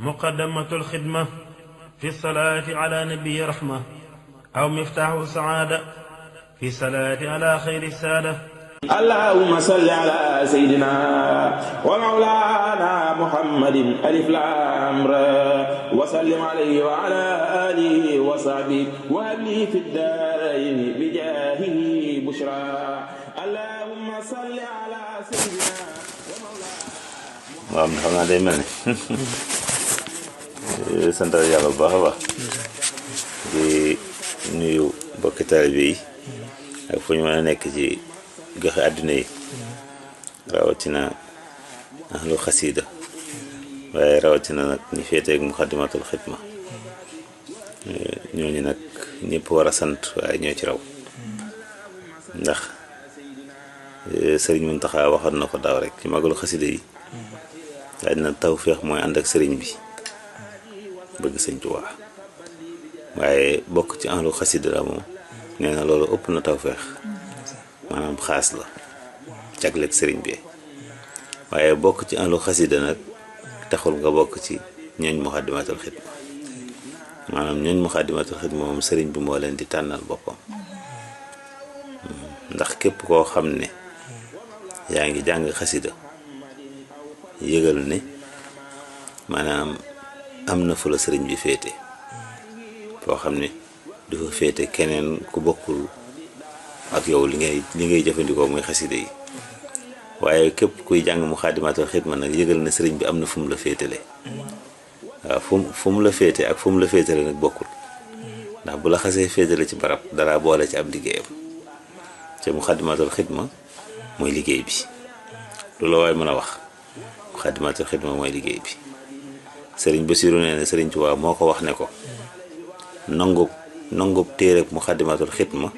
مقدمة الخدمة في الصلاة على نبي رحمة أو مفتاح السعادة في الصلاة على خير السادة. اللهم صل على سيدنا ومولانا محمد ألف لام را وسلم عليه وعلى آله وصحبه وهب لي في الدارين بجاهه بشرى. اللهم صل على سيدنا ومولانا. waaw xam naa day mel ni sant yàlla bu baax a baax di nuyu mbokki taalibe yi ak fu ñu mën a nekk ci goxe àdduna yi rawatina ahlu xasida waaye rawatina nag ñi féeteeg muxaddamatul xidma ñooñu nag ñëpp war a sant waaye ñoo ci raw ndax sëriñ Muntaxa waxoon na ko daaw rek ci magalu xasida yi daaj na tawféex mooy ànd ak sëriñ bi bëgg sëñ Tuubaa waaye bokk ci ahlu xasida la moom nee na loolu ëpp na tawféex maanaam xaas la jagleeg sëriñ bi waaye bokk ci ahlu xasida nag taxul nga bokk ci ñooñ muxaddamatul xidma maanaam ñooñ muxaddamatul xidma moom sëriñ bi moo leen di tànnal boppam ndax képp koo xam ne yaa ngi jàng xasida yëgal ne maanaam am na fu la sëriñ bi féete foo xam ne du fa féete keneen ku bokkul ak yow li ngay jëfandikoo muy xasida yi waaye képp kuy jàng muxaddamatul xidma nag yëgal ne sëriñ bi am na fu mu la féetale waaw fu mu la féete ak fu mu la féetale nag bokkul ndax bu la xasee féetale ci barab dara boole ci ab liggéeyam te muxaddamatul xidma mooy liggéey bi loolu waaye mën a wax muxaddamatul xidma mooy liggéey bi sëriñ Basiru nee na sëriñ Tuubaa moo ko wax ne ko nangub téereb muxaddamatul xidma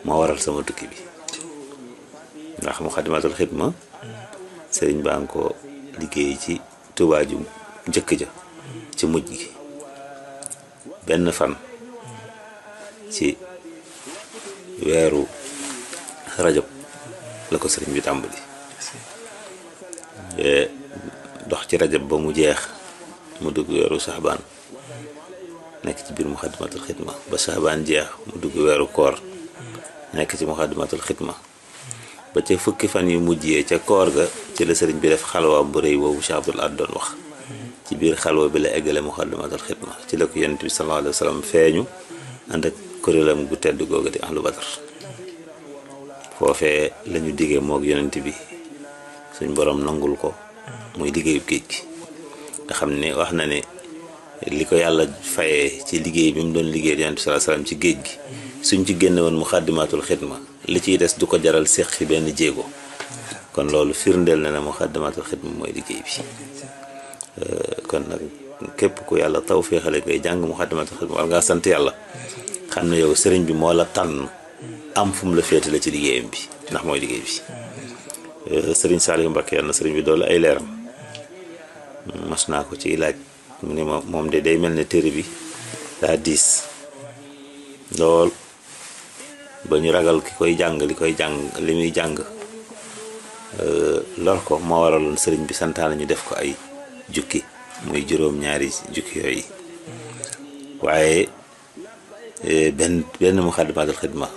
moo waral sama tukki bi ndax muxaddamatul xidma sëriñ baa ngi ko liggéey ci Tuubaa ju njëkk ja ci mujj gi benn fan ci weeru rajab la ko sëriñ bi tàmbali dox ci rajab ba mu jeex mu dugg weeru saxbaan nekk ci biir muxaddamatul xidma ba saxbaan jeex mu dugg weeru koor nekk ci muxaddamatul xidma ba ca fukki fan yu mujjee ca koor ga ci la sëriñ bi def xalwaam bu rëy boobu Cheikh Abdoul Ahad doon wax ci biir xalwa bi la eggale muxaddamatul xidma ci la ko yonent bi sallallahu alayhi wa sallam feeñu ànd ak kuréelam gu tedd googu di ahlu badar foofee lañu diggee moog yonent bi suñ borom nangul ko muy liggéeyu géej gi nga xam ne wax na ne li ko yàlla fayee ci liggéey bi mu doon liggéey yonent bi sallallahu alayhi wa sallam ci géej gi suñ ci génne woon muxaddamatul xidma li ciy des du ko jaral séq fi benn jéego kon loolu firndeel na ne muxaddamatul xidma mooy liggéey bi kon nag képp ku yàlla taw féexale ngay jàng muxaddamatul xidma war ngaa sant yàlla xam ne yow sëriñ bi moo la tànn am fu mu la féetale ci liggéeyam bi ndax mooy liggéey bi sëriñ Saliou Mbacké yàlla na sëriñ bi doole ay leeram mas naa ko ci laaj mu ne ma moom de day mel ne téere bi daa diis lool ba ñu ragal ki koy jàng li muy jàng lor ko moo waraloon sëriñ bi santaana ñu def ko ay jukki muy juróom-ñaari jukki yooyu waaye benn muxaddamatul xidma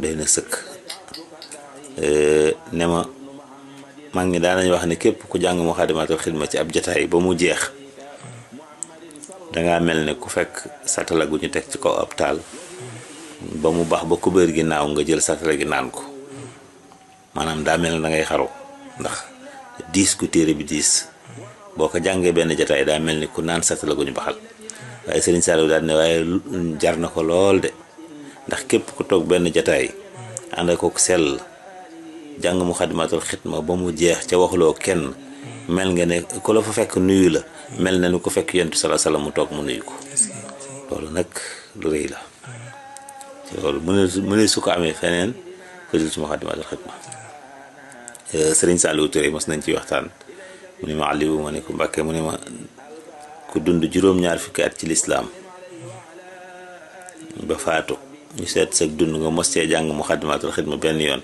doy na sëkk ne ma mag ñi daanañu wax ne képp ku jàng muxaddamatul xidma ci ab jataay ba mu jeex dangaa mel ne ku fekk satala gu ñu teg ci kaw ab taal ba mu baax ba kubéer gi naaw nga jël satala gi naan ko maanaam daa mel ne da ngay xaru ndax diis ku téere bi diis boo ko jàngee benn jataay daa mel ni ku naan satala gu ñu baxal waaye Serigne Saliou daal ne waaye jar na ko lool de ndax képp ku toog benn jataay ànd ak sell jàng muxaddamatul xidma ba mu jeex ca waxuloo kenn mel nga ne ku la fa fekk nuyu la mel na ni ku fekk yonent sallallahu alayhi wasallam mu toog mu nuyu ko loolu nag lu rëy la loolu mu ne su ko amee feneen ko jël ci muxaddamatul xidma Serigne Saliou Touré mos nañ ci waxtaan mu ne ma Aliou ma ne ko Mbàkke mu ne ma ku dund juróom-ñaar fukki at ci lislaam ba faatu ñu seet sag dund nga mos cee jàng muxaddamatul xidma benn yoon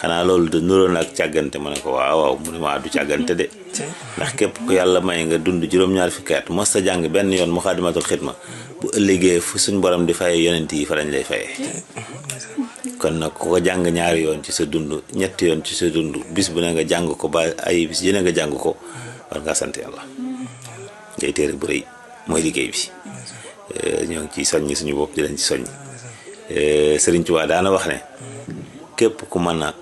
xanaa loolu de nuroon ak càggante ma ne ko waaw mu ne ma du càggante de ndax képp ku yàlla may nga dund juróom-ñaar fukki at mos sa jàng benn yoon Muxaddamatul Xidma bu ëllëgee fu suñ borom di faye yonent yi fa lañ lay fayee. kon nag ku ko jàng ñaari yoon ci sa dund ñetti yoon ci sa dund bis bu ne nga jàng ko ba ay bis yéene nga jàng ko war ngaa sant yàlla. ngay téere bu rëy mooy liggéey bi. ñoo ngi ciy soññ suñu bopp di leen ci soññ. Sëriñ Tuubaa daana wax ne képp ku mën a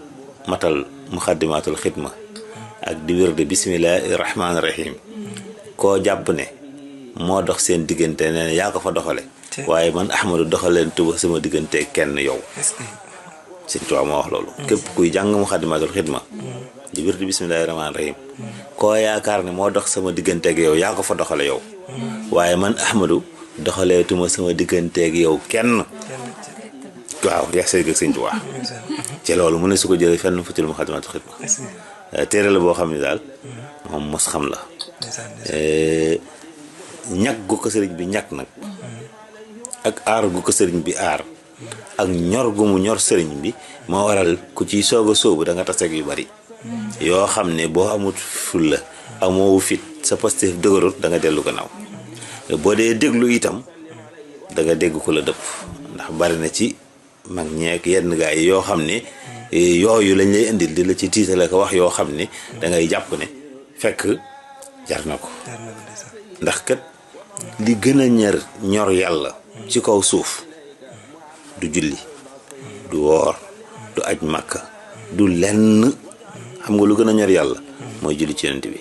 matal Muxaddamatul Xidma ak di wér de bismillahi rahmaani rahim koo jàpp ne moo dox seen diggante nee na yaa ko fa doxale waaye man Ahmadu doxaleen tuba sama diggante kenn yow. Sëriñ Tuubaa moo wax loolu. képp kuy jàng Muxaddamatul Xidma di wér de bismillahi rahmaani rahim koo yaakaar ne moo dox sama digganteeg yow yaa ko fa doxale yow waaye man Ahmadu doxaleetuma sama digganteeg yow kenn. waaw yaa sëy Sëriñ Tuubaa ci loolu mu ne su ko jëlee fenn fu ci Muxaddamatul Xidma téere la boo xam ne daal moom mos xam la. ñag gu ko sëriñ bi ñag nag ak aar gu ko sëriñ bi aar ak ñor gu mu ñor sëriñ bi moo waral ku ciy soog a sóobu da nga taseeg yu bari yoo xam ne boo amut fulla amoo fit sa Pastef dëgërut da nga dellu gannaaw boo dee déglu itam da nga dégg ko la dëpp ndax bari na ci mag ñeek yenn gaa yi yoo xam ne yooyu lañ lay indil di la ci tiitale ko wax yoo xam ne da ngay jàpp ne fekk jar na ko ndax kat li gën a ñor yàlla ci kaw suuf du julli du woor du aj màkka du lenn xam nga lu gën a ñor yàlla mooy julli ci yonent bi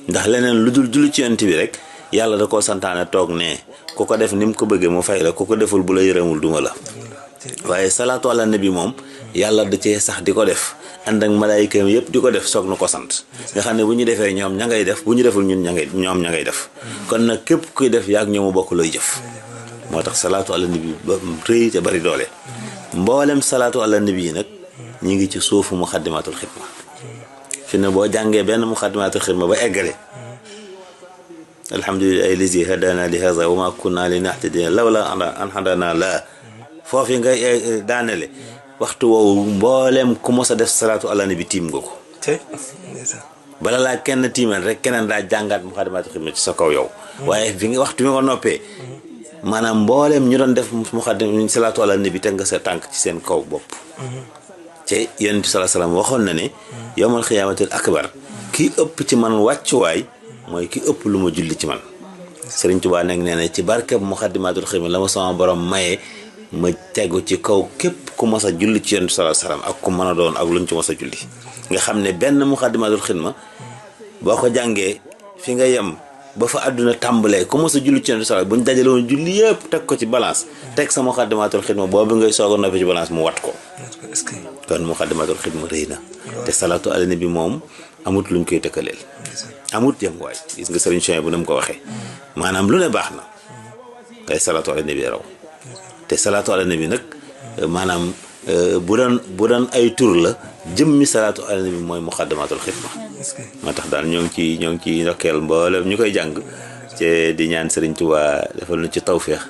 ndax leneen lu dul julli ci yonent bi rek yàlla da koo santaane toog ne ku ko def ni mu ko bëggee mu fay la ku ko deful bu la yërëmul duma la waaye salaatu ala nabi moom yàlla da cee sax di ko def ànd ak malaayikaam yëpp di ko def soog na ko sant nga xam ne bu ñu defee ñoom ña ngay def bu ñu deful ñun ñoom ña ngay def kon nag képp kuy def yaag ñoomu bokk looy jëf moo tax salaatu ala nabi ba rëy te bari doole mboolem salaatu ala nabi yi nag ñi ngi ci suufu Muxaddamatul Xidma fi ne boo jàngee benn Muxaddamatul Xidma ba eggale alhamdulillahi lazi hadana li hadha wa ma kunna linahtadiya lawla an hadana la foofu nga daanele waxtu woowu mboolem ku mos a def salaatu ala nabi tiim nga ko bala laa kenn tiimal rek keneen daa jàngaat Muxaddamatul Xidma ci sa kaw yow waaye fi nga waxtu mi nga noppee maanaam mboolem ñu doon def Muxaddamatul salaatu ala nabi teg nga sa tànk ci seen kaw bopp te Yonent bi sallallahu alayhi wasallam waxoon na ne yawmal xiyaamatil akbar ki ëpp ci man wàccuwaay mooy ki ëpp lu ma julli ci man. Sëriñ Tuubaa nag nee na ci barkeb Muxaddamatul Xidma la ma sama borom maye ma tegu ci kaw képp ku mos a julli ci Yonent bi sallallahu alayhi wasallam ak ku mën a doon ak luñ ci mos a julli nga xam ne benn Muxaddamatul Xidma boo ko jàngee fi nga yem ba fa àdduna tàmbalee ku mos a julli ci Yonent bi sallallahu buñ dajale woon julli yëpp teg ko ci balance teg sa Muxaddamatul Xidma boobu ngay soog a noppi ci balance mu wat ko. kon Muxaddamatul Xidma rëy na te salaatu ala nabi moom amut luñ koy tëkkaleel amut yem waay gis nga sëriñ Cheikh bu ne mu ko waxee maanaam lu ne baax na ngay salaatu ala nabi raw te salaatu ala nabi nag maanaam bu doon ay tur la jëmmi salaatu ala nabi mooy Muxaddamatul Xidma moo tax daal ñoo ngi ci ndokkeel mboolem ñu koy jàng ci di ñaan sëriñ Tuubaa defal nu ci tawféex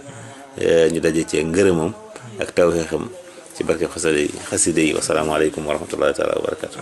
ñu daje ci ngërëmam ak tawféexam ci barke xasida yi wasalaamaaleykum wa rahmatullahi taala wa barakatu